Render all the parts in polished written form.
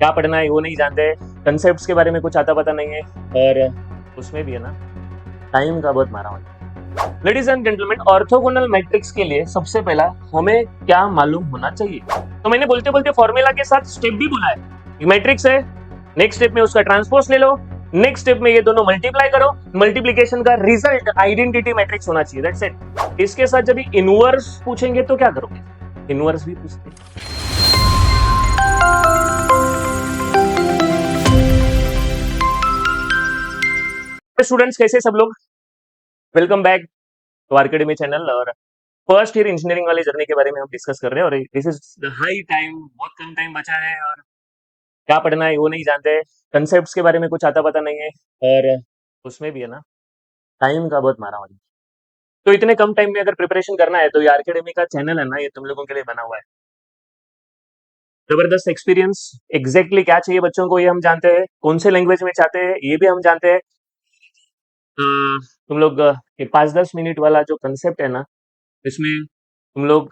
क्या पढ़ना है वो नहीं जानते, कंसेप्ट्स के बारे में कुछ आता पता नहीं है, और उसमें भी है ना टाइम का बहुत मारा होता है। Ladies and gentleman, orthogonal matrix के लिए सबसे पहला हमें क्या मालूम होना चाहिए। तो मैंने बोलते बोलते फॉर्मूला के साथ स्टेप भी बोला है। मैट्रिक्स है, नेक्स्ट स्टेप में उसका ट्रांसपोज ले लो, नेक्स्ट स्टेप में ये दोनों मल्टीप्लाई करो, मल्टीप्लीकेशन का रिजल्ट आइडेंटिटी मैट्रिक्स होना चाहिए, दैट्स इट। इसके साथ जब इनवर्स पूछेंगे तो क्या करोगे, इनवर्स भी पूछते हैं। स्टूडेंट्स कैसे सब लोग, वेलकम बैक टू आरकेडमी चैनल। और फर्स्ट ईयर इंजीनियरिंग वाली जर्नी के बारे में हम डिस्कस कर रहे हैं, और this is the high time, बहुत कम टाइम बचा है और क्या पढ़ना है वो नहीं जानते, कंसेप्ट्स के बारे में कुछ आता पता नहीं है, और उसमें भी है ना टाइम का बहुत मारा वाला। तो इतने कम टाइम में अगर प्रिपरेशन करना है तो ये आरकेडमी का चैनल है ना, ये तुम लोगों के लिए बना हुआ है। जबरदस्त एक्सपीरियंस, एग्जैक्टली क्या चाहिए बच्चों को ये हम जानते हैं, कौन से लैंग्वेज में चाहते हैं ये भी हम जानते हैं। तुम लोग ये 5-10 मिनट वाला जो कंसेप्ट है ना, इसमें तुम लोग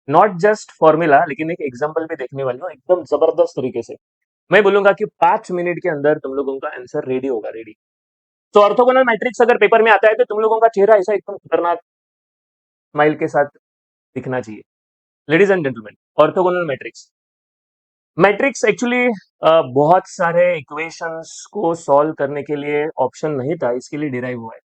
नॉट जस्ट फॉर्मूला लेकिन एक एग्जांपल भी देखने वाले हो एकदम जबरदस्त तरीके से। मैं बोलूंगा कि 5 मिनट के अंदर तुम लोगों का आंसर रेडी होगा, रेडी। तो ऑर्थोगोनल मैट्रिक्स अगर पेपर में आता है तो तुम लोगों का चेहरा ऐसा एकदम खतरनाक स्माइल के साथ दिखना चाहिए। Ladies and gentleman, orthogonal matrix, matrix actually बहुत सारे इक्वेशंस को सॉल्व करने के लिए ऑप्शन नहीं था, इसके लिए डिराइव हुआ है।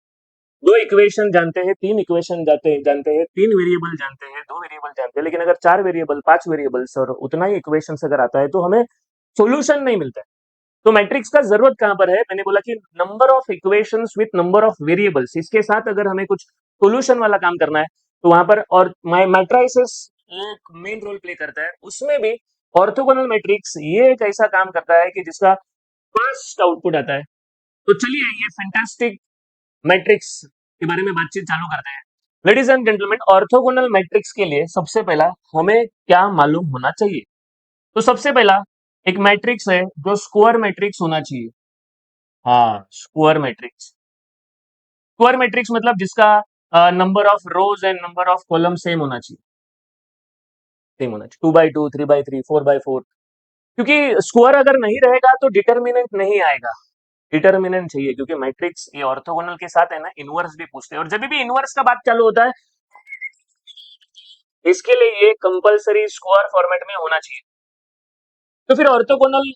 दो इक्वेशन जानते हैं, तीन इक्वेशन जानते हैं, तीन वेरिएबल जानते हैं, दो वेरिएबल जानते हैं, लेकिन अगर 4 वेरिएबल 5 वेरिएबल्स और उतना ही इक्वेशन अगर आता है तो हमें सोल्यूशन नहीं मिलता है। तो मैट्रिक्स का जरूरत कहां पर है, मैंने बोला कि number of equations with number of variables, इसके साथ अगर हमें कुछ सोल्यूशन वाला काम करना है तो वहां पर, और मैट्राइसिस एक मेन रोल प्ले करता है उसमें भी। ऑर्थोगोनल मैट्रिक्स ये एक ऐसा काम करता है कि जिसका फास्ट आउटपुट आता है। तो चलिए ये फैंटास्टिक मैट्रिक्स के बारे में बातचीत चालू करते हैं। Ladies and gentleman, orthogonal matrix के लिए सबसे पहला हमें क्या मालूम होना चाहिए। तो सबसे पहला एक मैट्रिक्स है जो स्क्वायर मैट्रिक्स होना चाहिए। हाँ, स्क्वायर मैट्रिक्स। स्क्वायर मैट्रिक्स मतलब जिसका number of rose and number of column same होना चाहिए, सेम होना चाहिए, 2x2, 3x3, 4x4। क्योंकि स्क्वायर अगर नहीं रहेगा तो डिटर्मिनेंट नहीं आएगा, डिटर्मिनेंट चाहिए, क्योंकि मैट्रिक्स ये ऑर्थोगोनल के साथ है ना इनवर्स भी पूछते हैं, और जब भी इनवर्स का बात चालू होता है इसके लिए ये कंपलसरी स्क्वायर फॉर्मेट में होना चाहिए। तो फिर ऑर्थोगोनल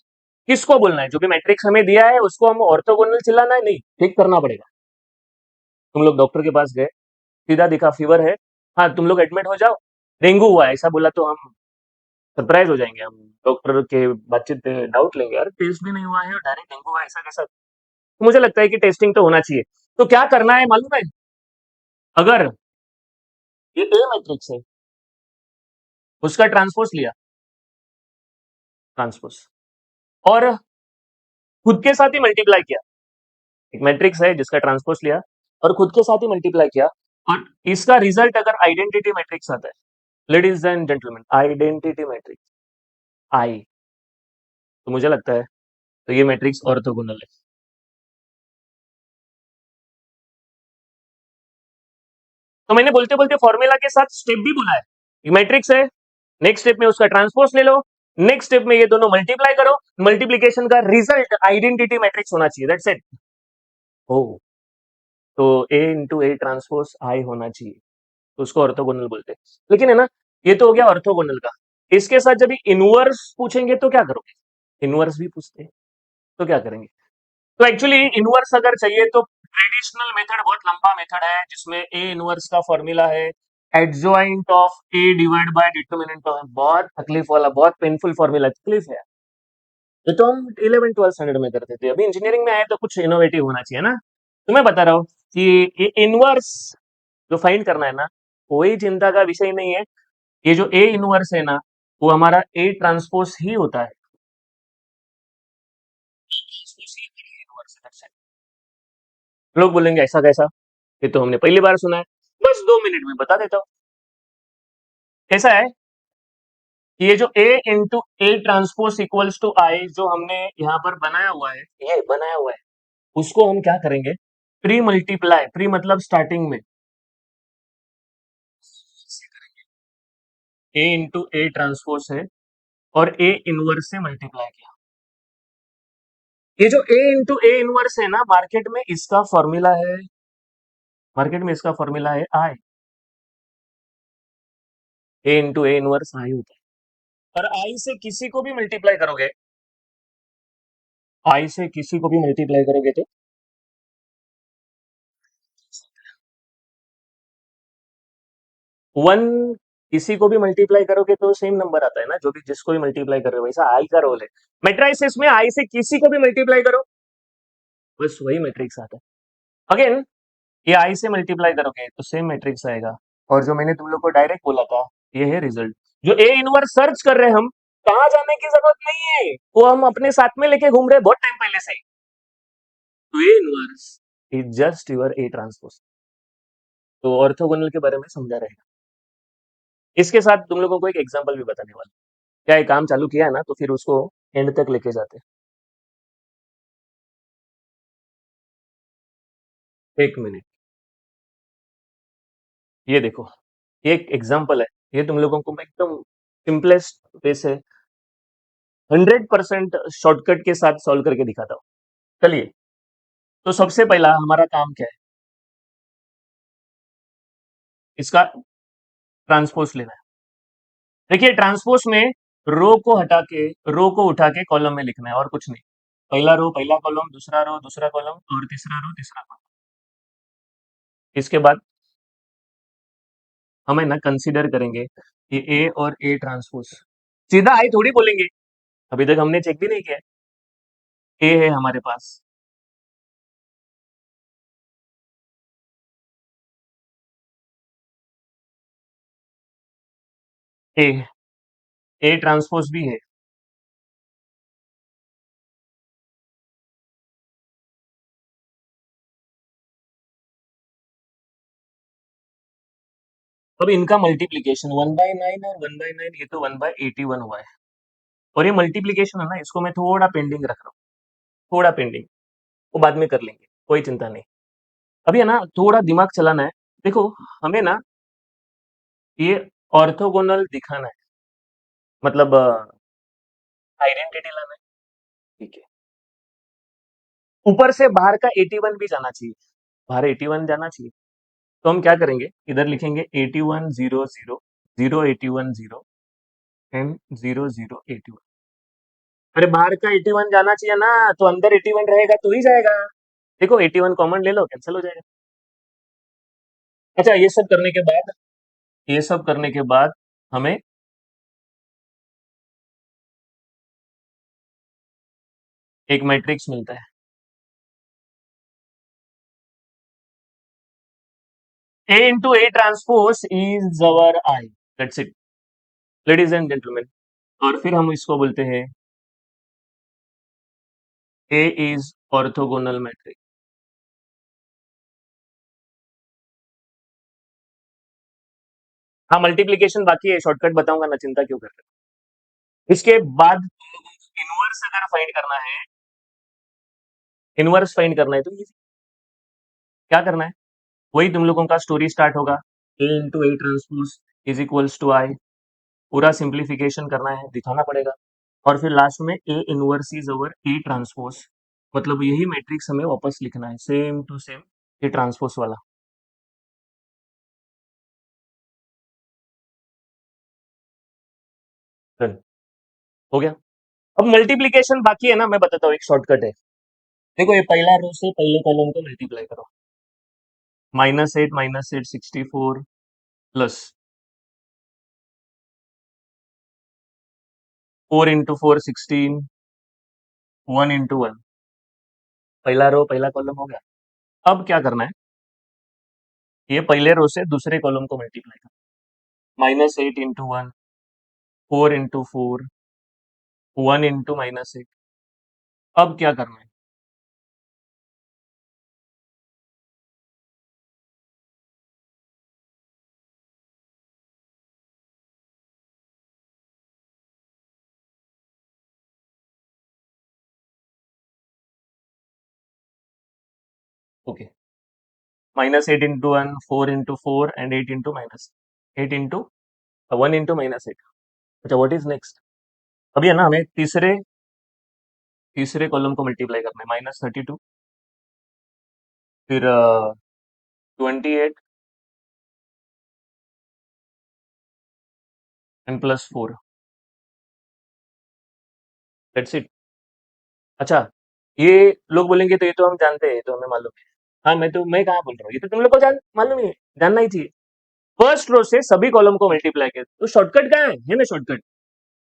किसको बोलना है, जो भी मैट्रिक्स हमें दिया है उसको हम ऑर्थोगोनल चिल्लाना है, नहीं, ठीक करना पड़ेगा। तुम लोग डॉक्टर के पास गए, सीधा दिखा फीवर है, हाँ तुम लोग एडमिट हो जाओ, डेंगू हुआ है ऐसा बोला तो हम सरप्राइज हो जाएंगे, हम डॉक्टर के बातचीत पे डाउट लेंगे, यार टेस्ट भी नहीं हुआ है और डायरेक्ट डेंगू हुआ है ऐसा कैसा। तो मुझे लगता है कि टेस्टिंग तो होना चाहिए। तो क्या करना है मालूम है, अगर ये ए मैट्रिक्स है उसका ट्रांसपोज लिया, ट्रांसपोज, और खुद के साथ ही मल्टीप्लाई किया। एक मैट्रिक्स है जिसका ट्रांसपोज लिया और खुद के साथ ही मल्टीप्लाई किया, और इसका रिजल्ट अगर आइडेंटिटी मैट्रिक्स आता है, ladies and gentleman, identity matrix I, तो मुझे लगता है तो ये मैट्रिक्स ऑर्थोगोनल है। तो मैंने बोलते बोलते फॉर्मूला के साथ स्टेप भी बोला है। मैट्रिक्स है, नेक्स्ट स्टेप में उसका ट्रांसपोज ले लो, नेक्स्ट स्टेप में ये दोनों मल्टीप्लाई करो, मल्टीप्लीकेशन का रिजल्ट आइडेंटिटी मैट्रिक्स होना चाहिए, दैट्स इट। ओ, तो ए इंटू ए ट्रांसपोज आई होना चाहिए, तो उसको ऑर्थोगोनल बोलते हैं। लेकिन है ना, ये तो हो गया ऑर्थोगोनल का। इसके साथ जब इनवर्स पूछेंगे तो क्या करोगे, इनवर्स भी पूछते हैं, तो क्या करेंगे। तो एक्चुअली इनवर्स अगर चाहिए तो ट्रेडिशनल मेथड बहुत लंबा मेथड है, जिसमें ए इनवर्स का फॉर्मूला है adjoint of A divide by determinant of, बहुत तकलीफ वाला, बहुत पेनफुल फॉर्मूला, तकलीफ है। ये तो हम 11-12 स्टैंडर्ड में करते थे, अभी इंजीनियरिंग में आए तो कुछ इनोवेटिव होना चाहिए ना। तो मैं बता रहा हूँ कि इनवर्स जो फाइंड करना है ना, कोई चिंता का विषय नहीं है। ये जो ए इनवर्स है ना, वो हमारा ए ट्रांसपोज ही होता है। लोग बोलेंगे ऐसा कैसा, ये तो हमने पहली बार सुना है। बस 2 मिनट में बता देता हूँ। कैसा है कि ये जो A into A transpose equals to I जो हमने यहाँ पर बनाया हुआ है, ये बनाया हुआ है, उसको हम क्या करेंगे, प्री मल्टीप्लाई, प्री मतलब स्टार्टिंग में, ए इंटू ए ट्रांसपोज है और ए इनवर्स से मल्टीप्लाई किया, ये जो ए इंटू ए इनवर्स है ना, मार्केट में इसका फॉर्मूला है आई। ए इंटू ए इनवर्स आई होता है। और आई से किसी को भी मल्टीप्लाई करोगे, आई से किसी को भी मल्टीप्लाई करोगे तो वन, किसी को भी मल्टीप्लाई करोगे तो सेम नंबर आता है ना, जो भी जिसको भी मल्टीप्लाई कर रहे हो, वैसा आई का रोल है। मैट्राइसिस में आई से किसी को भी मल्टीप्लाई करो, बस वही मैट्रिक्स आता है। अगेन ये आई से मल्टीप्लाई करोगे तो सेम मैट्रिक्स आएगा। और जो मैंने तुम लोग को डायरेक्ट बोला था, ये है रिजल्ट। जो ए इनवर्स सर्च कर रहे हैं हम, कहाँ जाने की जरूरत नहीं है, वो हम अपने साथ में लेके घूम रहे हैं बहुत टाइम पहले से। तो ए inverse is just your A transpose. तो ऑर्थोगोनल के बारे में समझा रहेगा। इसके साथ तुम लोगों को एक एग्जांपल भी बताने वाला। क्या ये काम चालू किया है ना, तो फिर उसको एंड तक लेके जाते हैं। एक मिनट, ये देखो, ये एक एग्जांपल है। ये तुम लोगों को मैं एकदम सिंपलेस्ट वे से 100% शॉर्टकट के साथ सॉल्व करके दिखाता हूँ। चलिए, तो सबसे पहला हमारा काम क्या है, इसका ट्रांसपोज लेना है। देखिए ट्रांसपोज में रो को उठा के कॉलम में लिखना है, और कुछ नहीं। पहला रो पहला कॉलम, दूसरा रो दूसरा कॉलम, और तीसरा रो तीसरा कॉलम। इसके बाद हमें ना कंसीडर करेंगे कि ए और ए ट्रांसपोज सीधा आई थोड़ी बोलेंगे, अभी तक हमने चेक भी नहीं किया। ए है हमारे पास, ए ए ट्रांसपोज भी है। अब इनका मल्टीप्लीकेशन 1/9 और 1/9, ये तो 1/81 हुआ है। और ये मल्टीप्लीकेशन है ना, इसको मैं थोड़ा पेंडिंग रख रहा हूँ, थोड़ा पेंडिंग, वो बाद में कर लेंगे, कोई चिंता नहीं। अभी है ना थोड़ा दिमाग चलाना है। देखो, हमें ना ये ऑर्थोगोनल दिखाना है, मतलब आइडेंटिटी लाना है। ठीक है, ऊपर से बाहर का 81 भी जाना चाहिए, बाहर 81 जाना चाहिए। तो हम क्या करेंगे, इधर लिखेंगे 81 0 0 0 81 0 एंड 0 0 81। अरे बाहर का 81 जाना चाहिए ना, तो अंदर 81 रहेगा तो ही जाएगा। देखो 81 कॉमन ले लो, कैंसिल हो जाएगा। अच्छा, ये सब करने के बाद हमें एक मैट्रिक्स मिलता है। A into A transpose is our I. That's it, ladies and gentlemen. और फिर हम इसको बोलते हैं A is orthogonal matrix। हाँ, मल्टीप्लीकेशन बाकी है, शॉर्टकट बताऊंगा ना, चिंता क्यों कर रहे हो। इसके बाद इनवर्स अगर फाइंड करना है, इनवर्स फाइंड करना है तो easy। क्या करना है, वही तुम लोगों का स्टोरी स्टार्ट होगा। A into A transpose is equals to I। पूरा सिंप्लीफिकेशन करना है, दिखाना पड़ेगा। और फिर लास्ट में A inverse is over A transpose, मतलब यही मैट्रिक्स हमें वापस लिखना है, same to same A transpose वाला। डन, हो गया। अब मल्टीप्लीकेशन बाकी है ना, मैं बताता हूँ, एक शॉर्टकट है। देखो, ये पहला रो से पहले कॉलम को मल्टीप्लाई करो। -8 -8 64 प्लस 4 इंटू 4 16, 1 इंटू 1। पहला रो पहला कॉलम हो गया। अब क्या करना है, ये पहले रो से दूसरे कॉलम को मल्टीप्लाई करो। -8 इंटू 1, 4 इंटू 4, 1 इंटू -8। अब क्या करना है, okay. -8 into 1, 4 into 4 and 8 into -8 into 1 into -8। अच्छा, व्हाट इज नेक्स्ट। अभी है ना हमें तीसरे तीसरे कॉलम को मल्टीप्लाई करना है, -32, फिर 28 एंड +4, दैट्स इट। अच्छा, ये लोग बोलेंगे तो ये तो हम जानते हैं, ये तो हमें मालूम है। हाँ, मैं कहाँ बोल रहा हूँ, ये तो तुम लोग को मालूम ही है, जानना ही चाहिए। फर्स्ट रो से सभी कॉलम को मल्टीप्लाई कर, तो शॉर्टकट क्या है ना शॉर्टकट,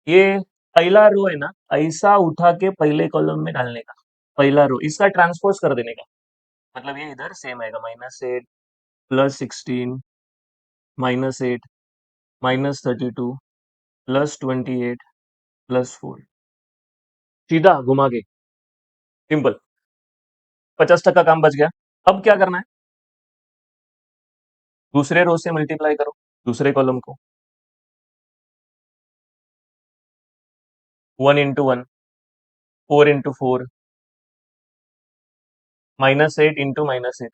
ये पहला रो है ना, ऐसा उठा के पहले कॉलम में डालने का, पहला रो इसका ट्रांसपोज कर देने का, मतलब ये इधर सेम आएगा, -8 +16 -8 -32 +28 +4, सीधा घुमा के, सिंपल। 50% काम बच गया। अब क्या करना है, दूसरे रो से मल्टीप्लाई करो दूसरे कॉलम को, 1 इंटू 1, 4 इंटू 4, -8 इंटू -8,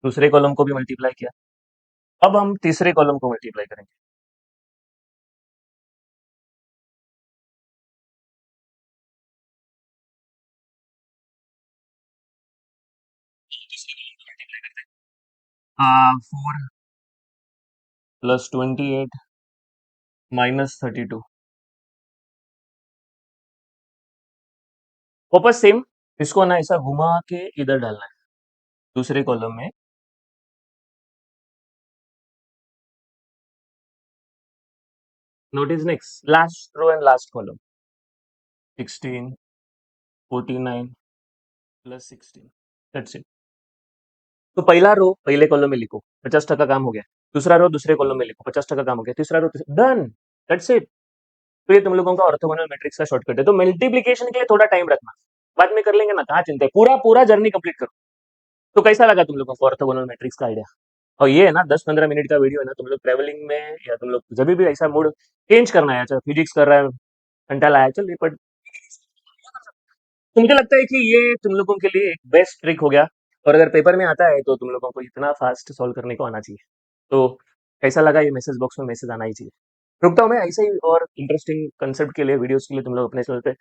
दूसरे कॉलम को भी मल्टीप्लाई किया। अब हम तीसरे कॉलम को मल्टीप्लाई करेंगे, तीसरे कॉलम को मल्टीप्लाई करते हैं, 4 +28 -32, वापस सेम, इसको ना ऐसा घुमा के इधर डालना है दूसरे कॉलम में। Notice next last row and last column, 16 49 +16, that's it. तो पहला रो पहले कॉलम में लिखो, 50% काम हो गया। दूसरा रो दूसरे कॉलम में लिखो, 50% काम हो गया। तीसरा रो डन, दैट्स इट। तो ये तुम लोगों का ऑर्थोगोनल मैट्रिक्स का शॉर्टकट है। तो मल्टीप्लीकेशन के लिए थोड़ा टाइम रखना, बाद में कर लेंगे ना, कहाँ चिंता है, पूरा पूरा जर्नी कंप्लीट करो। तो कैसा लगा तुम लोगों को ऑर्थोगोनल मैट्रिक्स का आइडिया? और ये है ना 10-15 मिनट का वीडियो है ना, तुम लोग ट्रेवलिंग में या तुम लोग जब भी ऐसा मूड चेंज करना है, चाहे फिजिक्स कर रहा है, घंटा लाया चल ये पढ़, तो मुझे लगता है कि ये तुम लोगों के लिए एक बेस्ट ट्रिक हो गया। और अगर पेपर में आता है तो तुम लोगों को इतना फास्ट सॉल्व करने को आना चाहिए। तो कैसा लगा, ये मैसेज बॉक्स में मैसेज आना ही चाहिए। रुकता हूँ मैं, ऐसे ही और इंटरेस्टिंग कंसेप्ट के लिए, वीडियोस के लिए तुम लोग अपने चैनल पे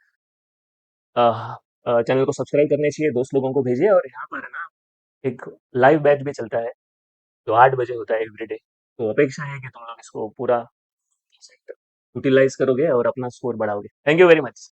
चैनल को सब्सक्राइब करने चाहिए, दोस्त लोगों को भेजिए। और यहाँ पर है ना एक लाइव बैच भी चलता है, जो 8 बजे होता है एवरीडे। तो अपेक्षा है कि तुम लोग इसको पूरा यूटिलाइज करोगे और अपना स्कोर बढ़ाओगे। Thank you very much.